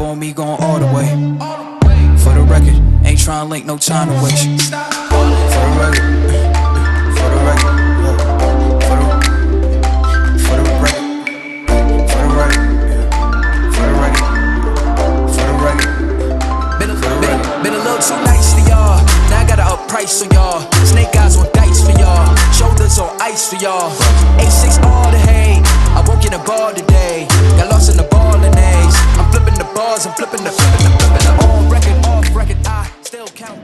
on me, going all the way. For the record, ain't tryna link, no time to waste. For the record, for the record, for the record, for the record, for the record, for the record. Been a little too nice for y'all. Now I gotta up price for y'all. Snake eyes on dice for y'all. Shoulders on ice for y'all. A6 all the hate. I woke in the bar today. Got lost in the ball and A's. I'm flipping the bars, I'm flipping the on record, off record. I still count.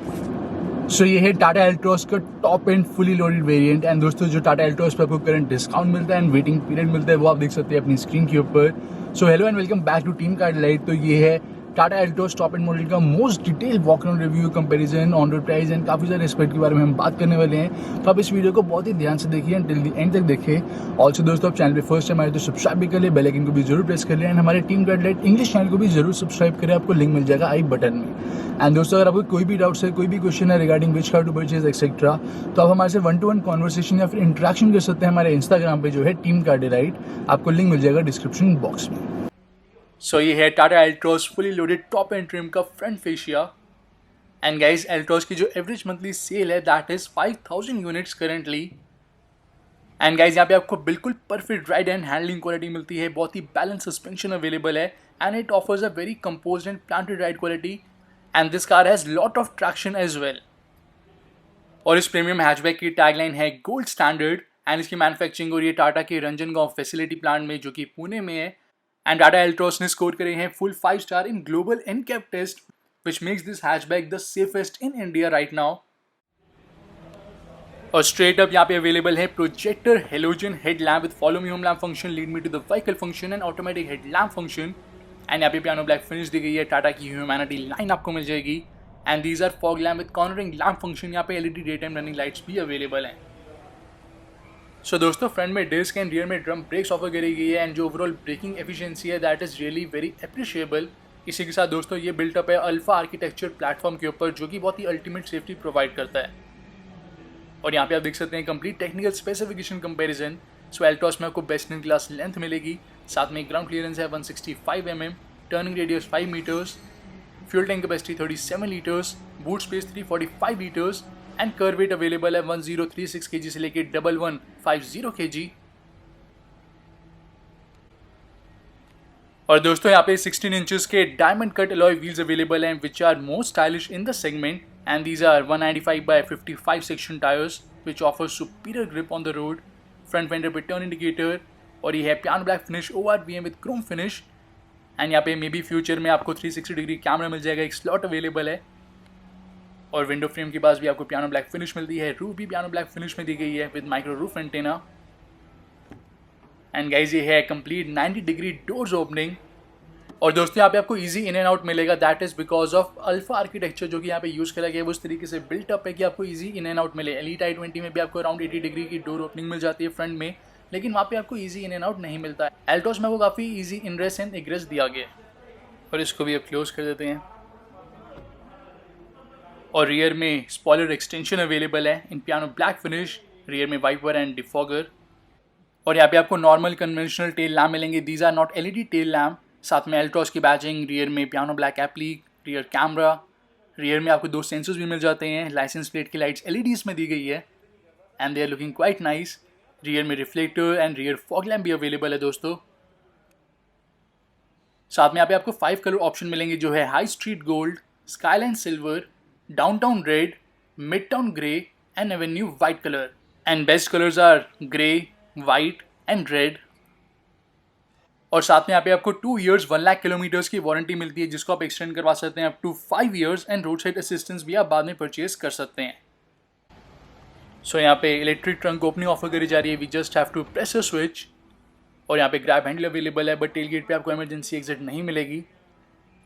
सो ये है टाटा एल्ट्रोस का top and fully loaded variant. And दोस्तों जो टाटा एल्ट्रोस पे आपको current discount मिलता है and waiting period मिलता है वो आप देख सकते हैं अपनी स्क्रीन के ऊपर। So hello and welcome back to Team Car Delight. तो ये है Tata Altroz top end model का most detail walk around review, comparison, on road price and काफ़ी सारे एस्पेक्ट के बारे में हम बात करने वाले हैं। तो आप इस वीडियो को बहुत ही ध्यान से देखिए एंड टिल द एंड तक देखें। ऑल्सो दोस्तों आप चैनल पे फर्स्ट टाइम आए तो सब्सक्राइब भी कर ले, बेल आइकन को भी जरूर प्रेस कर ले एंड हमारे team Car light English channel को भी जरूर सब्सक्राइब करें, आपको लिंक मिल जाएगा आई बटन में। एंड दोस्तों अगर आपको कोई भी डाउट्स है, कोई भी क्वेश्चन है regarding which car to purchase etcetera, तो आप हमारे से 1-to-1 कॉन्वर्सेशन या फिर इंटरेक्शन कर सकते हैं हमारे इंस्टाग्राम पे जो है टीम कार्ड लाइट। आपको लिंक मिल जाएगा डिस्क्रिप्शन बॉक्स में। सो ये है Tata Altroz fully loaded top end trim का front fascia. And guys Altroz की जो एवरेज मंथली सेल है that is 5000 units currently. And guys यहाँ पे आपको बिल्कुल perfect ride and handling quality मिलती है, बहुत ही बैलेंस सस्पेंशन अवेलेबल है and it offers a very composed and planted ride quality and this car has lot of traction as well. और इस प्रीमियम हैचबैक की टैगलाइन है गोल्ड स्टैंडर्ड एंड इसकी मैन्युफैक्चरिंग हो रही है टाटा के रंजनगांव फैसिलिटी प्लांट में जो कि पुणे में है। एंड टाटा एल्ट्रोस ने स्कोर करे हैं full 5 star in global NCAP test which makes this hatchback the safest in India right now. और स्ट्रेट अप यहाँ पे अवेलेबल है projector halogen head lamp with follow me home lamp function, lead me to the vehicle function and automatic head lamp function. And यहाँ पे piano black finish दी गई है, टाटा की humanity line आपको मिल जाएगी। And these are fog lamp with cornering lamp function, यहाँ पे LED day time running lights भी अवेलेबल हैं। सो दोस्तों फ्रंट में डिस्क एंड रियर में ड्रम ब्रेक्स ऑफर करी गई है एंड जो ओवरऑल ब्रेकिंग एफिशिएंसी है that is really very appreciable. इसी के साथ दोस्तों ये बिल्टअप है अल्फा आर्किटेक्चर प्लेटफॉर्म के ऊपर जो कि बहुत ही अल्टीमेट सेफ्टी प्रोवाइड करता है। और यहाँ पे आप देख सकते हैं कंप्लीट टेक्निकल स्पेसिफिकेशन कंपैरिजन। सो एल्ट्रोस में आपको बेस्ट इन क्लास लेंथ मिलेगी, साथ में ग्राउंड क्लियरेंस है 165 mm, turning radius 5 metres, fuel tank capacity 37 litres, boot space 345 litres and kerb weight available है 1036 kg से लेके 1150 kg। और दोस्तों यहाँ पे 16 इंचेस के diamond cut alloy wheels available हैं which are more stylish in the segment and these are 195/55 section tyres which offer superior grip on the road. Front fender पे टर्न इंडिकेटर और ये है piano black finish ORVM with chrome finish. And यहाँ पे may be future में आपको 360 degree camera मिल जाएगा, एक स्लॉट अवेलेबल है। और विंडो फ्रेम के पास भी आपको पियानो ब्लैक फिनिश मिलती है, रूफ भी पियानो ब्लैक फिनिश में दी गई है with micro roof antenna. And guys ये है कंप्लीट 90 डिग्री डोर्स ओपनिंग। और दोस्तों यहाँ पे आपको इजी इन एंड आउट मिलेगा, that is because of alpha architecture जो कि यहाँ पे यूज़ करा गया है वो उस तरीके से बिल्ट अप है कि आपको इजी इन एंड आउट मिले। एलीट i20 में भी आपको अराउंड 80 डिग्री की डोर ओपनिंग मिल जाती है फ्रंट में, लेकिन वहाँ पे आपको ईजी इन एंड आउट नहीं मिलता है। एल्ट्रोस में वो काफ़ी ईजी इनग्रेस एंड एग्रेस दिया गया है। और इसको भी अब क्लोज कर देते हैं। और रियर में स्पॉइलर एक्सटेंशन अवेलेबल है in piano black finish, rear में वाइपर एंड डिफॉगर। और यहाँ पे आपको नॉर्मल कन्वेंशनल टेल लैम्प मिलेंगे, these are not LED tail lamp. साथ में एल्ट्रोस की बैजिंग, रियर में piano black applique, rear camera, rear में आपको 2 सेंसर्स भी मिल जाते हैं। लाइसेंस प्लेट की लाइट्स LEDs में दी गई है and they are looking quite nice. Rear में reflector and rear fog lamp भी अवेलेबल है दोस्तों। साथ में यहाँ पे आपको 5 कलर ऑप्शन मिलेंगे जो है high street gold, skyline silver, downtown red, mid town grey and avenue white colour. And best colours are grey, white and red. और साथ में यहाँ पे आपको 2 years 1 लाख किलोमीटर्स की वारंटी मिलती है जिसको आप एक्सटेंड करवा सकते हैं up to 5 years and road side assistance भी आप बाद में परचेज कर सकते हैं। सो यहाँ पे इलेक्ट्रिक ट्रंक ओपनिंग ऑफर करी जा रही है, we just have to press a switch. और यहाँ पे ग्रैब हैंडल अवेलेबल है बट टेल गेट पे आपको इमरजेंसी एग्जिट नहीं मिलेगी।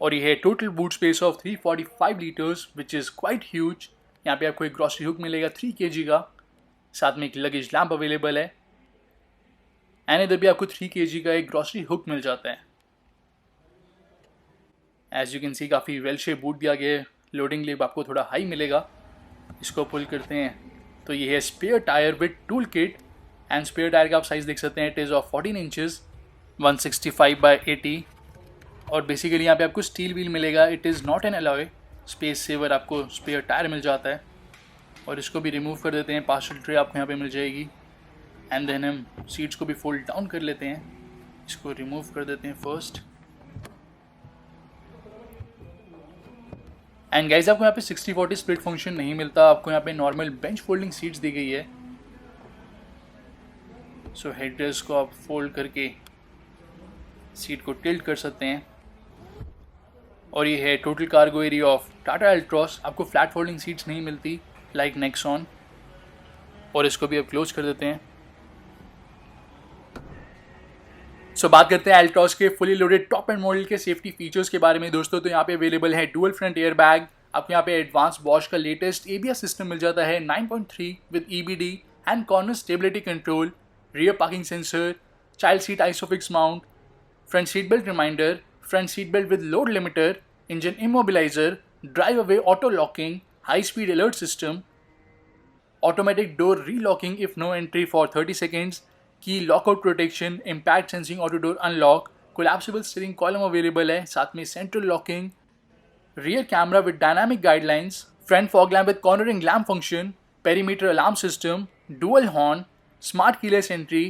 और ये है total boot space of 345 litres which is quite huge. यहाँ पे आपको एक ग्रॉसरी हुक मिलेगा 3 kg का, साथ में एक लगेज लैम्प अवेलेबल है एंड इधर भी आपको 3 kg का एक ग्रॉसरी हुक मिल जाता है। एज यू कैन सी काफ़ी वेल शेप बूट दिया गया है, लोडिंग लिप आपको थोड़ा हाई मिलेगा। इसको पुल करते हैं तो ये है spare tyre with tool kit and spare tyre का आप साइज़ देख सकते हैं, इट इज़ ऑफ 14 इंचेस 165/80। और बेसिकली यहाँ पे आपको स्टील व्हील मिलेगा, it is not an alloy, space saver, आपको स्पेयर टायर मिल जाता है। और इसको भी रिमूव कर देते हैं, पार्सल ट्रे आपको यहाँ पे मिल जाएगी। एंड देन हम सीट्स को भी फोल्ड डाउन कर लेते हैं, इसको रिमूव कर देते हैं फर्स्ट। एंड गाइज आपको यहाँ पे 60-40 स्प्लिट फंक्शन नहीं मिलता, आपको यहाँ पे नॉर्मल बेंच फोल्डिंग सीट्स दी गई है। सो हेडरेस्ट को आप फोल्ड करके सीट को टिल्ट कर सकते हैं। और ये है total cargo area of Tata एल्ट्रॉस। आपको फ्लैट फोल्डिंग सीट्स नहीं मिलती लाइक नेक्सॉन। और इसको भी अब क्लोज कर देते हैं। सो बात करते हैं एल्ट्रॉस के fully loaded top end model के सेफ्टी फीचर्स के बारे में दोस्तों। तो यहाँ पे अवेलेबल है डुअल फ्रंट एयर बैग, आपको यहाँ पे एडवांस बॉश का लेटेस्ट ABS सिस्टम मिल जाता है 9.3 with EBD and corner stability control, rear parking sensor, child seat isofix mount, front seat belt reminder, front seat belt with load limiter, engine immobiliser, drive away auto locking, high speed alert system, automatic door relocking if no entry for 30 seconds, key lockout protection, impact sensing auto door unlock, collapsible steering column available है, साथ में central locking, rear camera with dynamic guidelines, front fog lamp with cornering lamp function, perimeter alarm system, dual horn, smart keyless entry,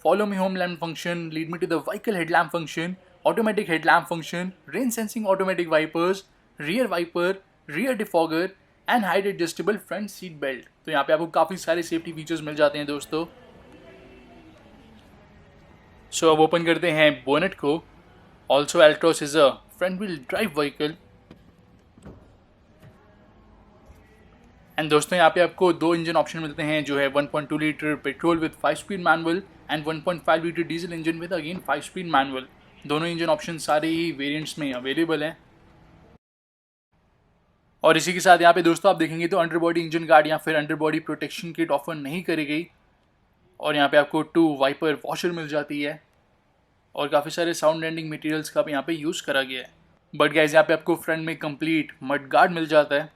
follow me home lamp function, lead me to the vehicle headlamp function, automatic headlamp function, rain sensing automatic wipers, rear wiper, rear defogger and height adjustable front seat belt. तो यहाँ पे आपको काफ़ी सारे safety features मिल जाते हैं दोस्तों। सो अब ओपन करते हैं बोनेट को। Also एल्ट्रॉस is a front wheel drive vehicle. And दोस्तों यहाँ पे आपको 2 इंजन ऑप्शन मिलते हैं, जो है 1.2 litre petrol with 5 speed manual and 1.5 litre diesel engine with again 5 speed manual. दोनों इंजन ऑप्शन सारे ही वेरिएंट्स में अवेलेबल हैं। और इसी के साथ यहाँ पे दोस्तों आप देखेंगे तो अंडर बॉडी इंजन गार्ड या फिर under body protection kit offer नहीं करी गई। और यहाँ पे आपको 2 वाइपर वॉशर मिल जाती है और काफ़ी सारे साउंड एंडिंग मटेरियल्स का भी यहाँ पे यूज़ करा गया है। बट गाइस यहाँ पे आपको फ्रंट में कंप्लीट मड गार्ड मिल जाता है।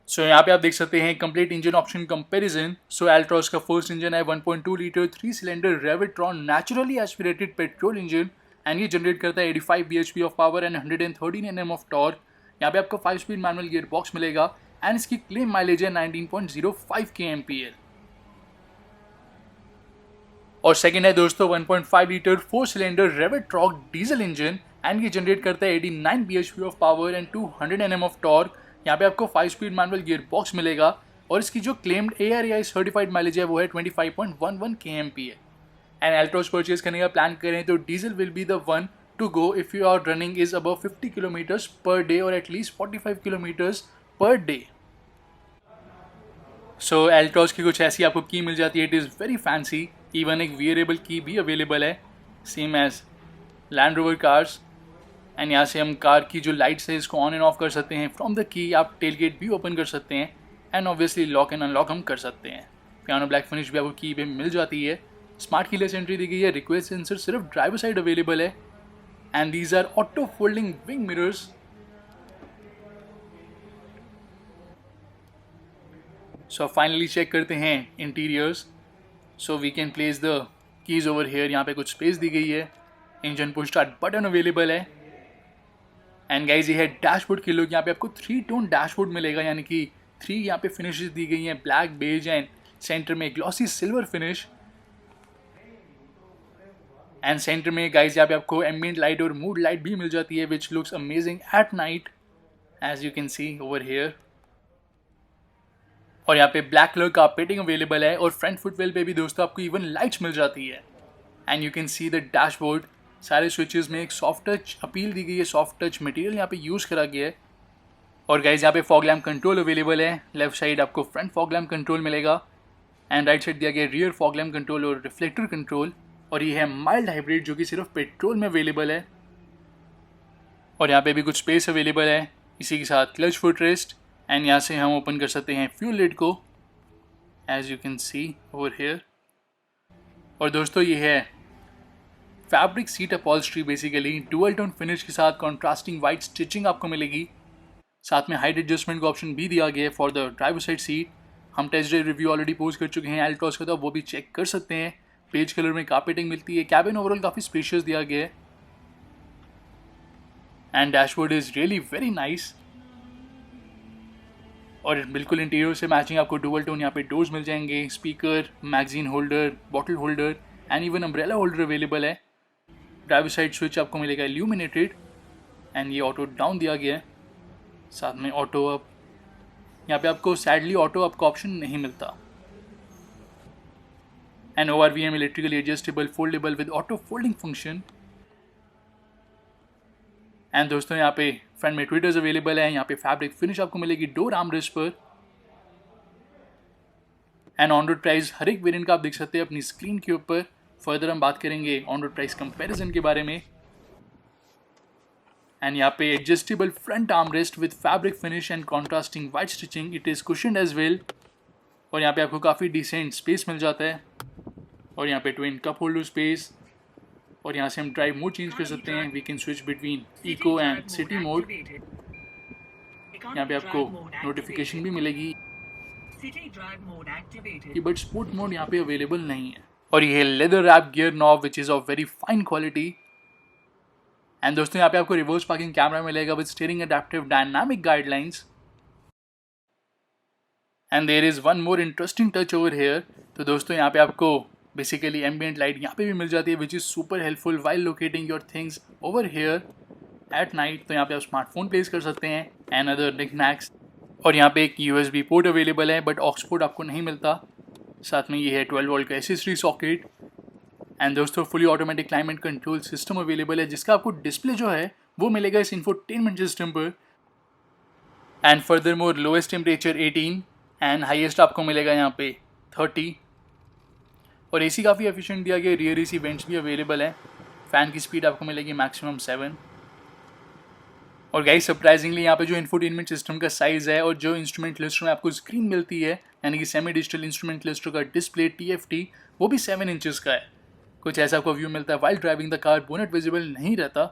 सो यहाँ पे आप देख सकते हैं complete engine option comparison. So Altroz का फर्स्ट इंजन है 1.2 litre 3 cylinder Revotron naturally aspirated petrol engine and ये जनरेट करता है 85 bhp of power and 113 Nm of torque. यहाँ पे आपको 5 स्पीड मैनुअल गियर बॉक्स मिलेगा एंड इसकी क्लेम माइलेज है 19.05 kmpl। और सेकंड है दोस्तों 1.5 litre 4 cylinder Revotron diesel engine and ये जनरेट करता है 89 bhp of power and 200 Nm of torque. यहाँ पे आपको 5 स्पीड मैनुअल गियर बॉक्स मिलेगा और इसकी जो क्लेम्ड ARAI सर्टिफाइड माइलेज है वो है 25.11 kmpl। एंड एल्ट्रॉस परचेज करने का प्लान करें तो diesel will be the one to go if your running is above 50 kilometers per day or at least 45 kilometers per day. So Altroz की कुछ ऐसी आपको की मिल जाती है, it is very fancy, even एक wearable की भी अवेलेबल है same as Land Rover cars। And यहाँ से हम कार की जो लाइट्स है इसको ऑन एंड ऑफ कर सकते हैं। फ्रॉम द की आप टेल गेट भी ओपन कर सकते हैं and obviously lock and unlock हम कर सकते हैं। पियानो ब्लैक फिनिश भी आपको की पे मिल जाती है। स्मार्ट कीलेस एंट्री दी गई है। रिक्वेस्ट सेंसर सिर्फ ड्राइवर साइड अवेलेबल है and these are auto folding wing mirrors. So finally check करते हैं interiors. So we can place the keys over here. यहाँ पे कुछ स्पेस दी गई है। Engine push start button available है एंड गाइज ये है डैशबोर्ड के लोग। यहाँ पे आपको 3 टोन डैशबोर्ड मिलेगा, यानी कि 3 यहाँ पे फिनिशेस दी गई हैं, ब्लैक, बेज एंड सेंटर में glossy silver finish. And centre में गाइज यहाँ पे आपको एम्बिएंट लाइट और मूड लाइट भी मिल जाती है which looks amazing at night as you can see over here. और यहाँ पे ब्लैक कलर का पेटिंग अवेलेबल है और फ्रंट फुटवेल पे भी दोस्तों आपको इवन लाइट्स मिल जाती है and you can see the dashboard. सारे स्विचेस में एक सॉफ्ट टच अपील दी गई है, सॉफ्ट टच मटेरियल यहाँ पे यूज़ करा गया है। और गाइज यहाँ पे फॉग लैम्प कंट्रोल अवेलेबल है। लेफ्ट साइड आपको फ्रंट फॉग लैम्प कंट्रोल मिलेगा एंड राइट साइड दिया गया रियर फॉग लैम्प कंट्रोल और रिफ्लेक्टर कंट्रोल। और ये है माइल्ड हाइब्रिड जो कि सिर्फ पेट्रोल में अवेलेबल है। और यहाँ पे भी कुछ स्पेस अवेलेबल है। इसी के साथ क्लच फुट रेस्ट एंड यहाँ से हम ओपन कर सकते हैं फ्यूल लिड को as you can see over here. और दोस्तों ये है fabric seat upholstery, basically dual tone finish के साथ कॉन्ट्रास्टिंग वाइट स्टिचिंग आपको मिलेगी। साथ में हाइट एडजस्टमेंट का ऑप्शन भी दिया गया है for the driver side seat. हम test drive review already post कर चुके हैं एल्ट्रॉस का, तो वो भी चेक कर सकते हैं। पेज कलर में कारपेटिंग मिलती है। कैबिन ओवरऑल काफ़ी स्पेशियस दिया गया है। And dashboard is really very nice. और बिल्कुल इंटीरियर से मैचिंग आपको डुअल टोन यहाँ पे डोर्स मिल जाएंगे, speaker, magazine holder, bottle holder and even umbrella holder available है। ड्राइवर साइड स्विच आपको मिलेगा इल्यूमिनेटेड एंड ये ऑटो डाउन दिया गया है, साथ में ऑटो अप। यहाँ पे आपको सैडली ऑटो अप का ऑप्शन नहीं मिलता। And ORVM electrically adjustable foldable with auto folding function. And दोस्तों यहाँ पे फ्रंट में ट्विटर्स अवेलेबल है। यहाँ पे फैब्रिक फिनिश आपको मिलेगी डोर आर्मरेस्ट पर। एंड ऑन रोड प्राइस हर एक वेरिएंट का आप देख सकते हैं अपनी स्क्रीन के ऊपर। फर्दर हम बात करेंगे ऑन रोड प्राइस कंपैरिजन के बारे में। एंड यहाँ पे adjustable front armrest with fabric finish and contrasting white stitching, it is cushioned as well. और यहाँ पे आपको काफ़ी डिसेंट स्पेस मिल जाता है। और यहाँ पे ट्विन कप होल्डर स्पेस। और यहाँ से हम ड्राइव मोड चेंज कर सकते हैं। We can switch between eco and city mode. यहाँ पे आपको नोटिफिकेशन भी मिलेगी बट स्पोर्ट मोड यहाँ पे अवेलेबल नहीं है। और ये leather wrap gear knob which is of very fine quality. And दोस्तों यहाँ पे आपको रिवर्स पार्किंग कैमरा मिलेगा with steering adaptive dynamic guidelines. And there is one more interesting touch over here. तो दोस्तों यहाँ पे आपको बेसिकली एम्बियंट लाइट यहाँ पे भी मिल जाती है which is super helpful while locating your things over here at night. तो यहाँ पे आप स्मार्टफोन प्लेस कर सकते हैं एंड अदर निकनैक्स। और यहाँ पे एक USB पोर्ट अवेलेबल है बट ऑक्स पोर्ट आपको नहीं मिलता। साथ में ये है 12 वोल्ट का एसेसरी सॉकेट। एंड दोस्तों fully automatic climate control system available है जिसका आपको डिस्प्ले जो है वो मिलेगा इस इंफोटेनमेंट सिस्टम पर। And further more lowest temperature 18 and highest आपको मिलेगा यहाँ पे 30। और AC काफ़ी एफिशिएंट दिया गया। रियर AC वेंट्स भी अवेलेबल है। फ़ैन की स्पीड आपको मिलेगी मैक्सिमम 7। और गाइस सरप्राइजिंगली यहाँ पे जो इंफोटेनमेंट सिस्टम का साइज़ है और जो इंस्ट्रूमेंट क्लस्टर में आपको स्क्रीन मिलती है यानी कि सेमी डिजिटल इंस्ट्रूमेंट क्लस्टर का डिस्प्ले TFT वो भी 7 इंचेस का है। कुछ ऐसा आपको व्यू मिलता है while driving the car, bonnet visible नहीं रहता।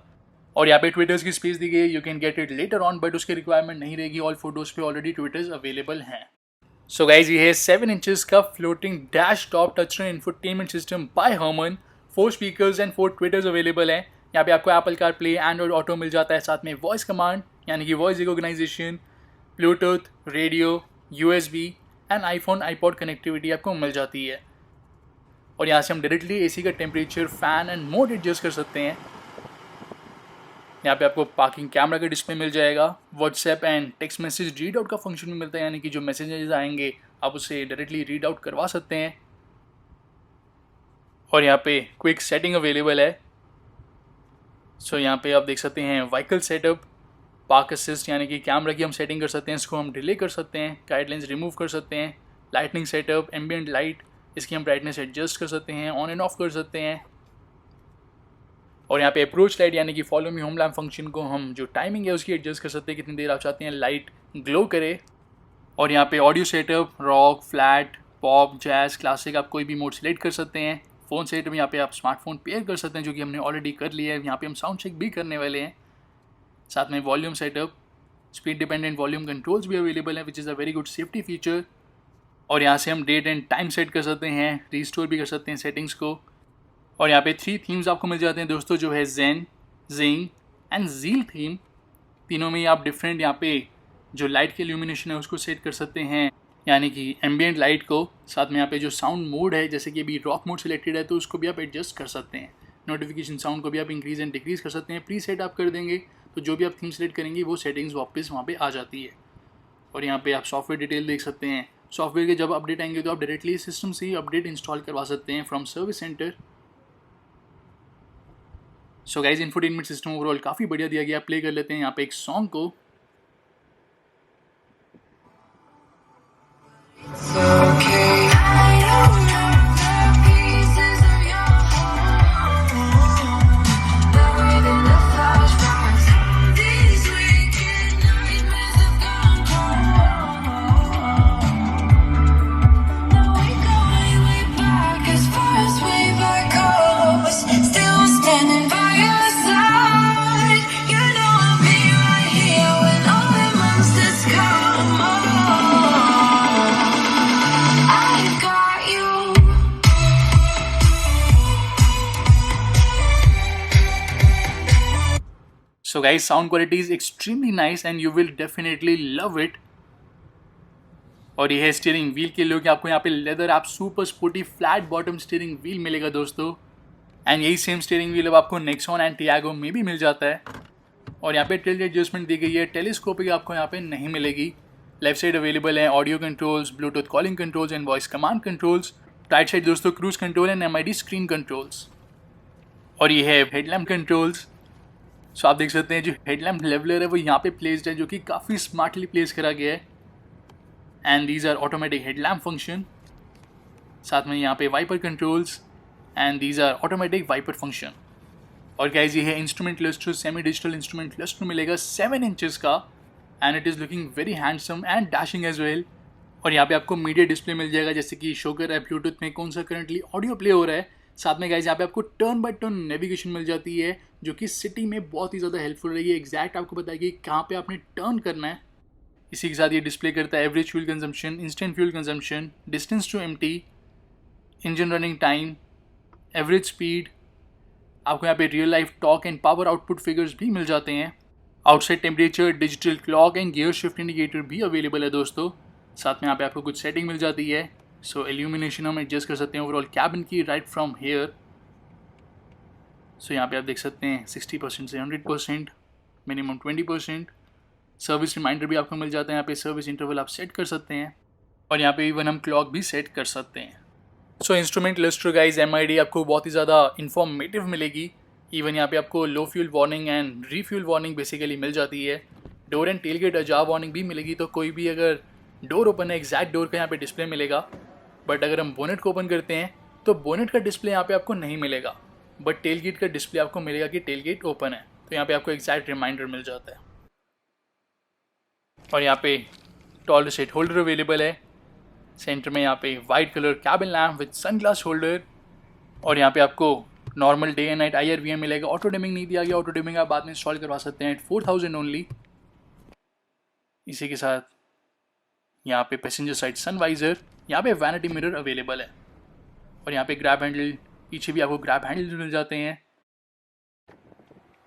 और यहाँ पे ट्विटर्स की स्पेस दी गई है, you can get it later on but उसकी रिक्वायरमेंट नहीं रहेगी। ऑल फोटोज़ पे ऑलरेडी ट्विटर्स अवेलेबल हैं। सो गाइज ये है 7 इंचेस का floating dash top touch screen infotainment system by Harman. 4 speakers and 4 tweeters available हैं। यहाँ पे आपको Apple CarPlay, Android Auto मिल जाता है, साथ में वॉइस कमांड यानी कि voice recognization, Bluetooth, radio, USB and iPhone iPod connectivity आपको मिल जाती है। और यहाँ से हम डायरेक्टली AC का temperature, fan and mode adjust कर सकते हैं। यहाँ पे आपको पार्किंग कैमरा का डिस्प्ले मिल जाएगा। WhatsApp and text message read out का फंक्शन भी मिलता है यानी कि जो मैसेजेस आएंगे आप उसे डायरेक्टली रीड आउट करवा सकते हैं। और यहाँ पे क्विक सेटिंग अवेलेबल है। सो यहाँ पे आप देख सकते हैं व्हीकल सेटअप, पार्क असिस्ट यानी कि कैमरा की हम सेटिंग कर सकते हैं, इसको हम डिले कर सकते हैं, गाइडलाइंस रिमूव कर सकते हैं, लाइटनिंग सेटअप, एम्बियंट लाइट, इसकी हम ब्राइटनेस एडजस्ट कर सकते हैं, ऑन एंड ऑफ कर सकते हैं। और यहाँ पे अप्रोच लाइट यानी कि follow me home lamp function को हम जो टाइमिंग है उसकी एडजस्ट कर सकते हैं, कितनी देर आप चाहते हैं लाइट ग्लो करे। और यहाँ पे audio setup, rock, flat, pop, jazz, classic, आप कोई भी मोड सेलेक्ट कर सकते हैं। फ़ोन सेटअप यहाँ पे आप स्मार्टफोन पेयर कर सकते हैं जो कि हमने ऑलरेडी कर लिया है। यहाँ पे हम साउंड चेक भी करने वाले हैं। साथ में volume setup, speed dependent volume controls भी अवेलेबल है which is a very good safety feature. और यहाँ से हम डेट एंड टाइम सेट कर सकते हैं, रीस्टोर भी कर सकते हैं सेटिंग्स को। और यहाँ पे 3 थीम्स आपको मिल जाते हैं दोस्तों, जो है जेन, जिंग एंड ज़ील थीम। तीनों में आप डिफरेंट यहाँ पे जो लाइट की इल्यूमिनेशन है उसको सेट कर सकते हैं यानी कि एम्बियंट लाइट को। साथ में यहाँ पे जो साउंड मोड है जैसे कि अभी रॉक मोड सिलेक्टेड है तो उसको भी आप एडजस्ट कर सकते हैं। नोटिफिकेशन साउंड को भी आप इंक्रीज़ एंड डिक्रीज़ कर सकते हैं। प्री सेट आप कर देंगे तो जो भी आप थीम सेलेक्ट करेंगे वो सेटिंग्स वापस वहाँ पे आ जाती है। और यहाँ पे आप सॉफ्टवेयर डिटेल देख सकते हैं। सॉफ्टवेयर के जब अपडेट आएंगे तो आप डायरेक्टली सिस्टम से ही अपडेट इंस्टॉल करवा सकते हैं from service centre. So guys infotainment system overall काफ़ी बढ़िया दिया गया। प्ले कर लेते हैं यहाँ पे एक सॉन्ग को। So guys, sound quality is extremely nice and you will definitely love it. और ये है स्टीयरिंग व्हील के लिए, आपको यहाँ पे लेदर आप super sporty flat bottom steering wheel मिलेगा दोस्तों. एंड यही सेम स्टीयरिंग व्हील अब आपको नेक्सॉन एंड टियागो में भी मिल जाता है. और यहाँ पे टिल्ट एडजस्टमेंट दी गई है, टेलीस्कोपिक आपको यहाँ पे नहीं मिलेगी. लेफ्ट साइड अवेलेबल है audio controls, Bluetooth calling controls and voice command controls. Right side दोस्तों cruise control and MID screen controls. और ये है हेडलैम्प कंट्रोल्स. सो आप देख सकते हैं जो हेडलैम्प लेवलर है वो यहाँ पे प्लेस्ड है, जो कि काफ़ी स्मार्टली प्लेस करा गया है. And these are automatic headlamp function. साथ में यहाँ पे wiper controls and these are automatic wiper function. और गाइस ये है instrument cluster, semi digital instrument cluster मिलेगा 7 इंचेस का. And it is looking very handsome and dashing as well. और यहाँ पे आपको मीडिया डिस्प्ले मिल जाएगा, जैसे कि शो कर रहा है ब्लूटूथ में कौन सा करंटली ऑडियो प्ले हो रहा है. साथ में गाइस यहाँ पे आपको टर्न बाय टर्न नेविगेशन मिल जाती है, जो कि सिटी में बहुत ही ज़्यादा हेल्पफुल रही है. एग्जैक्ट आपको बताएगी कहाँ पे आपने टर्न करना है. इसी के साथ ये डिस्प्ले करता है average fuel consumption, instant fuel consumption, distance to empty, engine running time, average speed. आपको यहाँ पे real life torque and power output figures भी मिल जाते हैं. Outside temperature, digital clock and gear shift indicator भी अवेलेबल है दोस्तों. साथ में यहाँ पे आपको कुछ सेटिंग मिल जाती है. सो इल्यूमिनेशन हम एडजस्ट कर सकते हैं ओवरऑल कैबिन की राइट फ्रॉम हेयर. सो यहाँ पे आप देख सकते हैं 60% से 100%, मिनिमम 20%. सर्विस रिमाइंडर भी आपको मिल जाता है. यहाँ पे सर्विस इंटरवल आप सेट कर सकते हैं. और यहाँ पे इवन हम क्लॉक भी सेट कर सकते हैं. सो इंस्ट्रूमेंट क्लस्टर गाइस MID आपको बहुत ही ज़्यादा इन्फॉर्मेटिव मिलेगी. इवन यहाँ पे आपको low fuel warning and refuel warning basically मिल जाती है. Door and tailgate ajar warning भी मिलेगी. तो कोई भी अगर डोर ओपन है, एग्जैक्ट डोर का यहाँ पे डिस्प्ले मिलेगा. बट अगर हम बोनेट को ओपन करते हैं तो बोनेट का डिस्प्ले यहाँ पे आपको नहीं मिलेगा. बट टेल गेट का डिस्प्ले आपको मिलेगा कि टेल गेट ओपन है. तो यहाँ पे आपको एग्जैक्ट रिमाइंडर मिल जाता है. और यहाँ पे टॉल सीट होल्डर अवेलेबल है. सेंटर में यहाँ पे white colour cabin lamp with sunglass holder. और यहाँ पे आपको normal day and night IR/VM मिलेगा. ऑटो डिमिंग नहीं दिया गया. ऑटो डिमिंग आप बाद में इंस्टॉल करवा सकते हैं 4000 ओनली. इसी के साथ यहाँ पे पैसेंजर साइड सनवाइजर, यहाँ पे वैनिटी मिरर अवेलेबल है. और यहाँ पे ग्रैब हैंडल, पीछे भी आपको ग्रैब हैंडल मिल जाते हैं.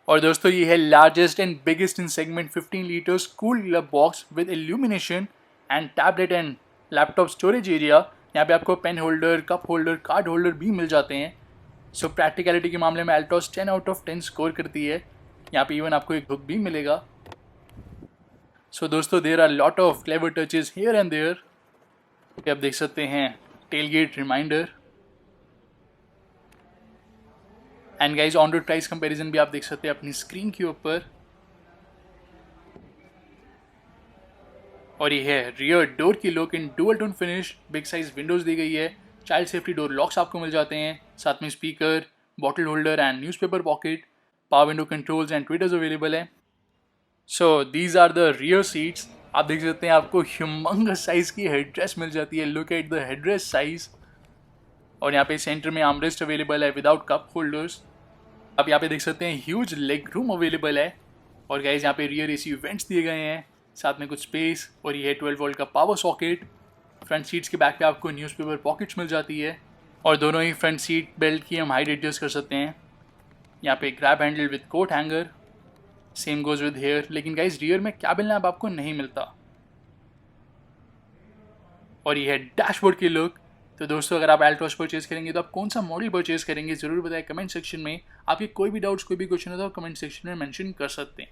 और दोस्तों ये है largest and biggest in segment 15 litres cool glove box with illumination and tablet and laptop storage area. यहाँ पे आपको pen holder, cup holder, card holder भी मिल जाते हैं. सो प्रैक्टिकलिटी के मामले में एल्टॉस 10 आउट ऑफ 10 स्कोर करती है. यहाँ पे इवन आपको एक बुक भी मिलेगा. सो दोस्तों there are lot of clever touches here and there. आप देख सकते हैं tail gate reminder. And guys on road price comparison भी आप देख सकते हैं अपनी स्क्रीन के ऊपर. और ये है रियर डोर की look in dual tone finish. Big size windows दी गई है. चाइल्ड सेफ्टी डोर लॉक्स आपको मिल जाते हैं. साथ में speaker, bottle holder and newspaper pocket, power window controls and tweeters available है. So these are the rear seats. आप देख सकते हैं आपको ह्यूमंगस साइज की हेडरेस्ट मिल जाती है. Look at the headrest size. और यहाँ पे सेंटर में आर्मरेस्ट अवेलेबल है विदाउट कप होल्डर्स. आप यहाँ पे देख सकते हैं ह्यूज लेग रूम अवेलेबल है. और गाइज यहाँ पे रियर AC वेंट्स दिए गए हैं. साथ में कुछ स्पेस. और ये है 12 वोल्ट का पावर सॉकेट. फ्रंट सीट्स के बैक पे आपको न्यूज़पेपर पॉकेट्स मिल जाती है. और दोनों ही फ्रंट सीट बेल्ट की हम हाइट एडजस्ट कर सकते हैं. यहाँ पे grab handle with coat hanger. Same goes with here. लेकिन गाइज रियर में कैबिन लैम्प आपको नहीं मिलता. और ये है डैशबोर्ड की लुक. तो दोस्तों अगर आप एल्टॉस परचेज करेंगे तो आप कौन सा मॉडल परचेज करेंगे ज़रूर बताएं कमेंट सेक्शन में. आपके कोई भी डाउट्स, कोई भी क्वेश्चन हो तो आप कमेंट सेक्शन में मेंशन कर सकते हैं.